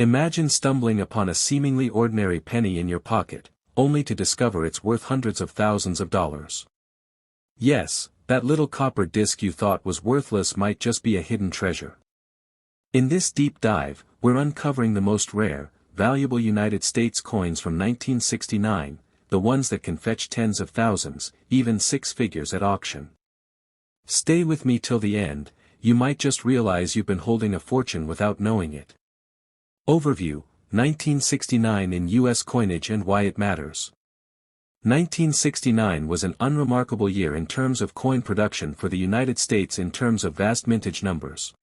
Imagine stumbling upon a seemingly ordinary penny in your pocket, only to discover it's worth hundreds of thousands of dollars. Yes, that little copper disc you thought was worthless might just be a hidden treasure. In this deep dive, we're uncovering the most rare, valuable United States coins from 1969, the ones that can fetch tens of thousands, even six figures at auction. Stay with me till the end, you might just realize you've been holding a fortune without knowing it. Overview: 1969 in U.S. coinage and why it matters. 1969 was an unremarkable year in terms of coin production for the United States in terms of vast mintage numbers.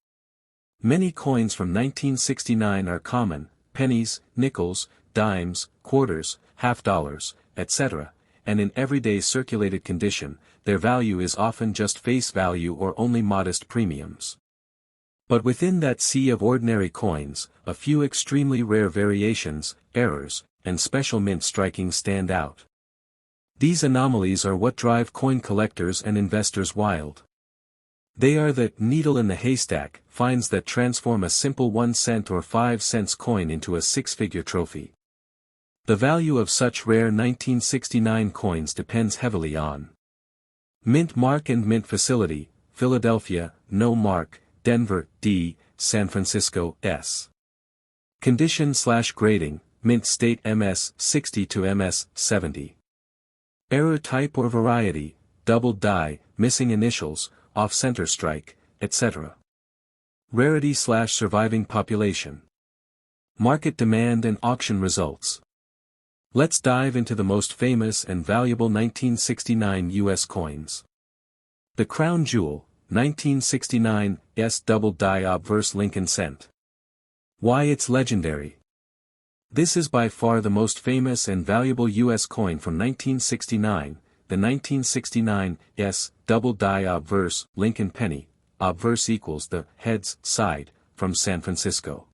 Many coins from 1969 are common: pennies, nickels, dimes, quarters, half dollars, etc., and in everyday circulated condition, their value is often just face value or only modest premiums. But within that sea of ordinary coins, a few extremely rare variations, errors, and special mint strikings stand out. These anomalies are what drive coin collectors and investors wild. They are the needle in the haystack finds that transform a simple 1 cent or 5 cents coin into a six-figure trophy. The value of such rare 1969 coins depends heavily on mint mark and mint facility: Philadelphia, no mark; Denver, D; San Francisco, S. Condition/grading: mint state MS 60 to MS 70. Error type or variety: doubled die, missing initials, off-center strike, etc. Rarity/surviving population. Market demand and auction results. Let's dive into the most famous and valuable 1969 U.S. coins. The crown jewel, 1969 S double die obverse Lincoln cent. Why it's legendary. This is by far the most famous and valuable U.S. coin from 1969, the 1969 S double die obverse Lincoln penny. Obverse equals the heads side from San Francisco.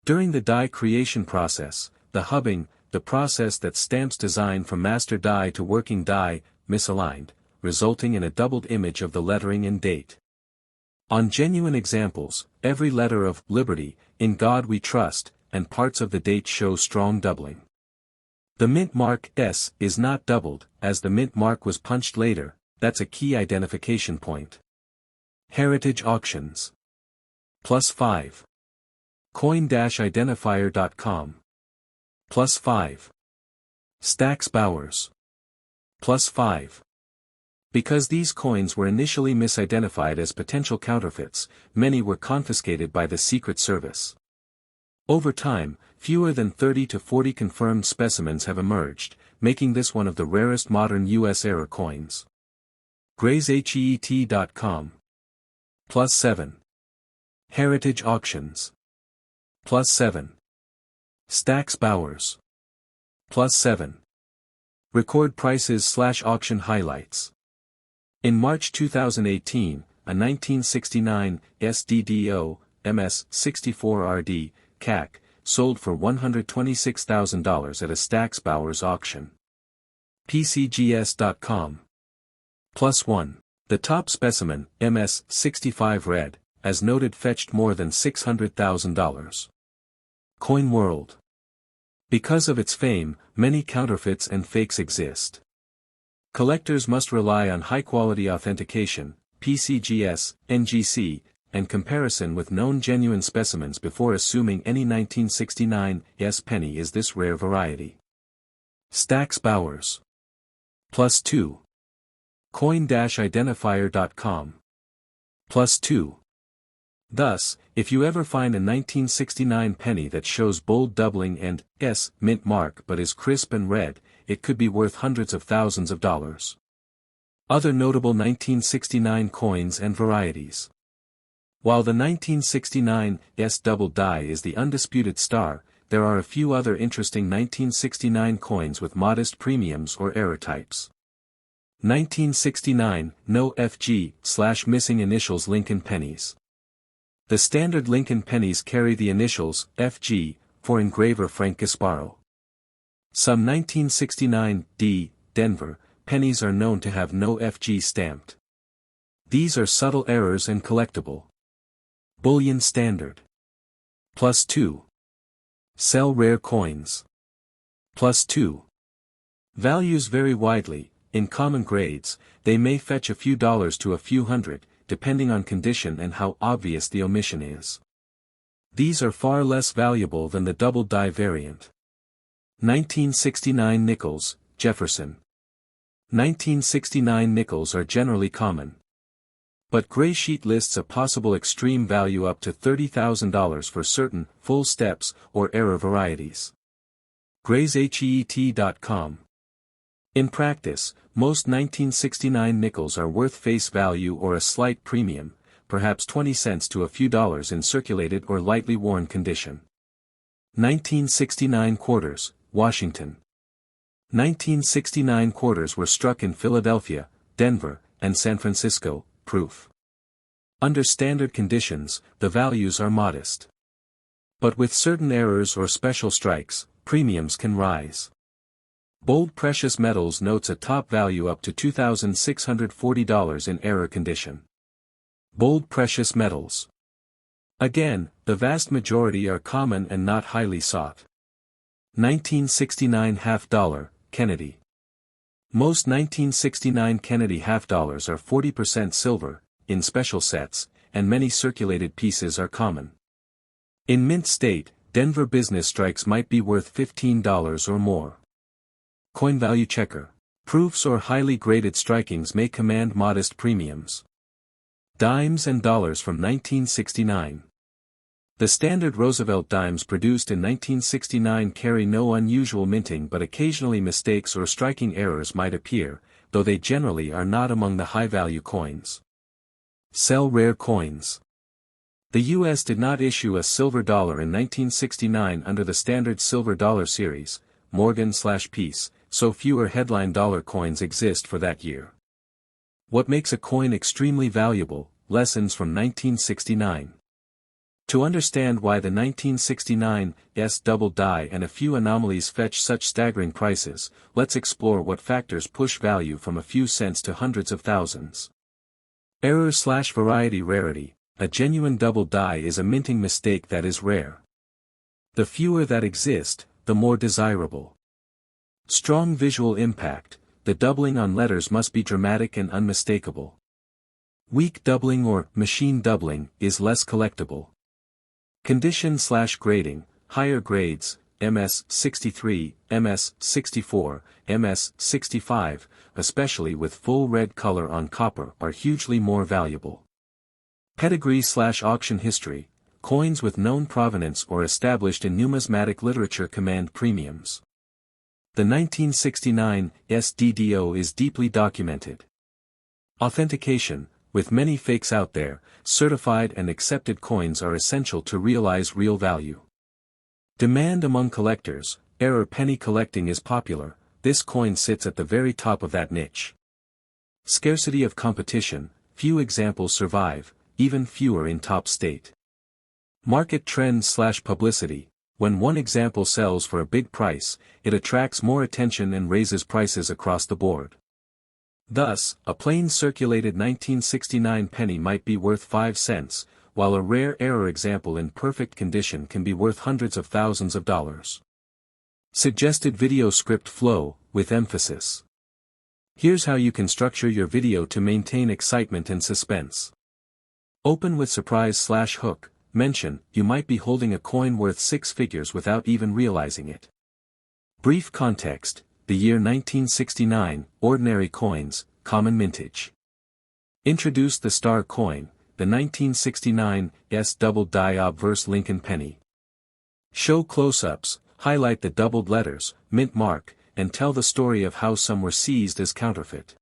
During the die creation process, the hubbing, the process that stamps design from master die to working die, misaligned, resulting in a doubled image of the lettering and date. On genuine examples, every letter of Liberty, In God We Trust, and parts of the date show strong doubling. The mint mark S is not doubled, as the mint mark was punched later. That's a key identification point. Heritage auctions. +5. Coin-identifier.com. +5. Stax Bowers. +5. Because these coins were initially misidentified as potential counterfeits, many were confiscated by the Secret Service. Over time, fewer than 30 to 40 confirmed specimens have emerged, making this one of the rarest modern U.S. era coins. GraysHEET.com. +7. Heritage auctions. +7. Stax Bowers. +7. Record prices/auction highlights. In March 2018, a 1969 SDDO MS 64RD CAC sold for $126,000 at a Stax Bowers auction. PCGS.com. +1. The top specimen, MS 65 Red, as noted fetched more than $600,000. Coin World. Because of its fame, many counterfeits and fakes exist. Collectors must rely on high-quality authentication, PCGS, NGC, and comparison with known genuine specimens before assuming any 1969 S penny is this rare variety. Stax Bowers. +2. Coin-identifier.com. +2. Thus, if you ever find a 1969 penny that shows bold doubling and S mint mark but is crisp and red, it could be worth hundreds of thousands of dollars. Other notable 1969 coins and varieties. While the 1969 S double die is the undisputed star, there are a few other interesting 1969 coins with modest premiums or error types. 1969 No FG/missing initials Lincoln pennies. The standard Lincoln pennies carry the initials FG for engraver Frank Gasparo. Some 1969 D Denver pennies are known to have no FG stamped. These are subtle errors and collectible. Bullion standard. +2. Sell rare coins. +2. Values vary widely. In common grades, they may fetch a few dollars to a few hundred, depending on condition and how obvious the omission is. These are far less valuable than the double die variant. 1969 nickels, Jefferson. 1969 nickels are generally common. But gray sheet lists a possible extreme value up to $30,000 for certain full steps or error varieties. GraysHEET.com. In practice, most 1969 nickels are worth face value or a slight premium, perhaps 20 cents to a few dollars in circulated or lightly worn condition. 1969 quarters, Washington. 1969 quarters were struck in Philadelphia, Denver, and San Francisco. Proof. Under standard conditions, the values are modest. But with certain errors or special strikes, premiums can rise. Bold Precious Metals notes a top value up to $2,640 in error condition. Bold Precious Metals. Again, the vast majority are common and not highly sought. 1969 half-dollar, Kennedy. Most 1969 Kennedy half-dollars are 40% silver, in special sets, and many circulated pieces are common. In mint state, Denver business strikes might be worth $15 or more. Coin value checker. Proofs or highly graded strikings may command modest premiums. Dimes and dollars from 1969. The standard Roosevelt dimes produced in 1969 carry no unusual minting, but occasionally mistakes or striking errors might appear, though they generally are not among the high-value coins. Sell rare coins. The U.S. did not issue a silver dollar in 1969 under the standard silver dollar series, Morgan/Peace, so fewer headline dollar coins exist for that year. What makes a coin extremely valuable? Lessons from 1969. To understand why the 1969's double die and a few anomalies fetch such staggering prices, let's explore what factors push value from a few cents to hundreds of thousands. Error/variety rarity. A genuine double die is a minting mistake that is rare. The fewer that exist, the more desirable. Strong visual impact. The doubling on letters must be dramatic and unmistakable. Weak doubling or machine doubling is less collectible. Condition/grading. Higher grades, MS-63, MS-64, MS-65, especially with full red color on copper, are hugely more valuable. Pedigree/auction history. Coins with known provenance or established in numismatic literature command premiums. The 1969 SDDO is deeply documented. Authentication. With many fakes out there, certified and accepted coins are essential to realize real value. Demand among collectors. Error penny collecting is popular. This coin sits at the very top of that niche. Scarcity of competition. Few examples survive, even fewer in top state. Market trends/publicity. When one example sells for a big price, it attracts more attention and raises prices across the board. Thus, a plain circulated 1969 penny might be worth 5 cents, while a rare error example in perfect condition can be worth hundreds of thousands of dollars. Suggested video script flow, with emphasis. Here's how you can structure your video to maintain excitement and suspense. Open with surprise/hook. Mention, you might be holding a coin worth 6 figures without even realizing it. Brief context, the year 1969, ordinary coins, common mintage. Introduce the star coin, the 1969's double die obverse Lincoln penny. Show close-ups, highlight the doubled letters, mint mark, and tell the story of how some were seized as counterfeit.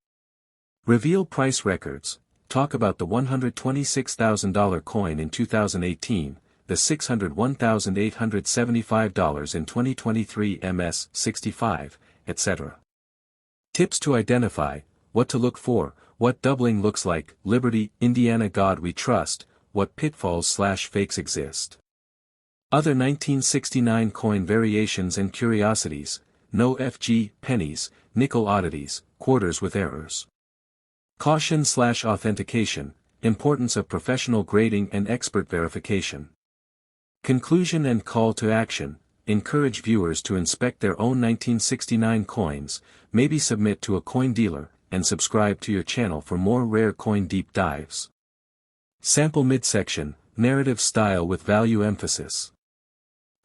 Reveal price records. Talk about the $126,000 coin in 2018, the $601,875 in 2023 MS-65, etc. Tips to identify, what to look for, what doubling looks like, Liberty, Indiana God We Trust, what pitfalls/fakes exist. Other 1969 coin variations and curiosities, no FG, pennies, nickel oddities, quarters with errors. Caution/authentication, importance of professional grading and expert verification. Conclusion and call to action, encourage viewers to inspect their own 1969 coins, maybe submit to a coin dealer, and subscribe to your channel for more rare coin deep dives. Sample midsection, narrative style with value emphasis.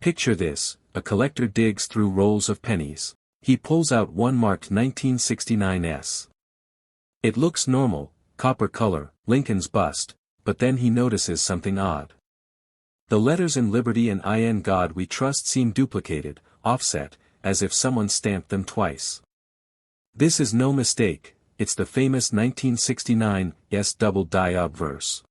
Picture this, a collector digs through rolls of pennies. He pulls out one marked 1969s. It looks normal, copper color, Lincoln's bust, but then he notices something odd. The letters in Liberty and in God We Trust seem duplicated, offset, as if someone stamped them twice. This is no mistake, it's the famous 1969 double die obverse.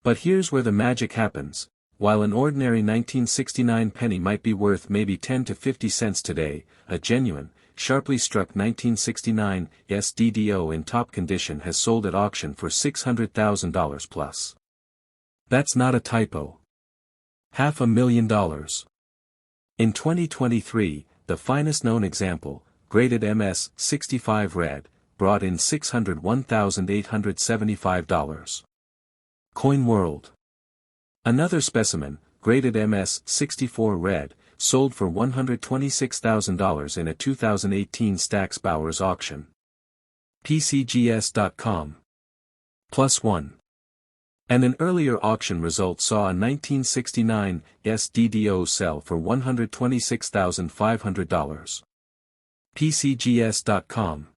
But here's where the magic happens. While an ordinary 1969 penny might be worth maybe 10 to 50 cents today, a genuine, sharply struck 1969 DDO in top condition has sold at auction for $600,000 plus. That's not a typo. $500,000. In 2023, the finest known example, graded MS 65 red, brought in $601,875. Coin World. Another specimen, graded MS 64 red, sold for $126,000 in a 2018 Stack's Bowers auction. PCGS.com. +1. And an earlier auction result saw a 1969 DDO sell for $126,500. PCGS.com.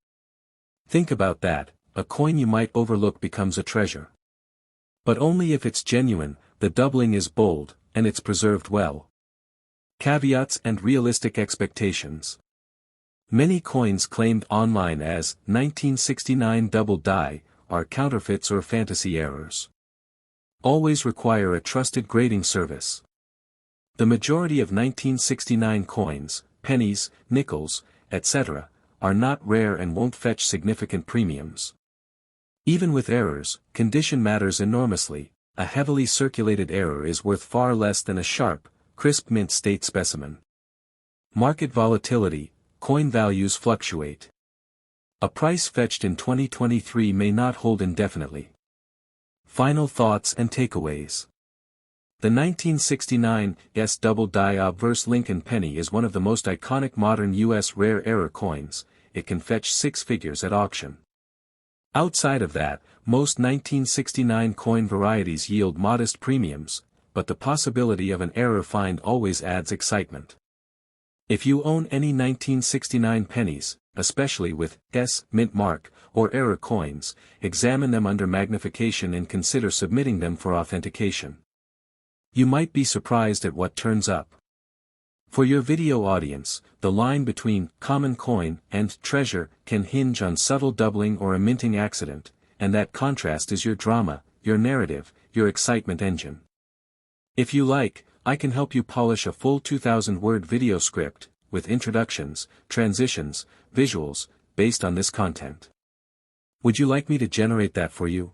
Think about that, a coin you might overlook becomes a treasure. But only if it's genuine, the doubling is bold, and it's preserved well. Caveats and realistic expectations. Many coins claimed online as 1969 double die are counterfeits or fantasy errors. Always require a trusted grading service. The majority of 1969 coins, pennies, nickels, etc., are not rare and won't fetch significant premiums. Even with errors, condition matters enormously. A heavily circulated error is worth far less than a sharp, crisp mint state specimen. Market volatility, coin values fluctuate. A price fetched in 2023 may not hold indefinitely. Final thoughts and takeaways. The 1969 double die obverse Lincoln penny is one of the most iconic modern U.S. rare error coins. It can fetch six figures at auction. Outside of that, most 1969 coin varieties yield modest premiums, but the possibility of an error find always adds excitement. If you own any 1969 pennies, especially with mint mark or error coins, examine them under magnification and consider submitting them for authentication. You might be surprised at what turns up. For your video audience, the line between common coin and treasure can hinge on subtle doubling or a minting accident, and that contrast is your drama, your narrative, your excitement engine. If you like, I can help you polish a full 2,000-word video script, with introductions, transitions, visuals, based on this content. Would you like me to generate that for you?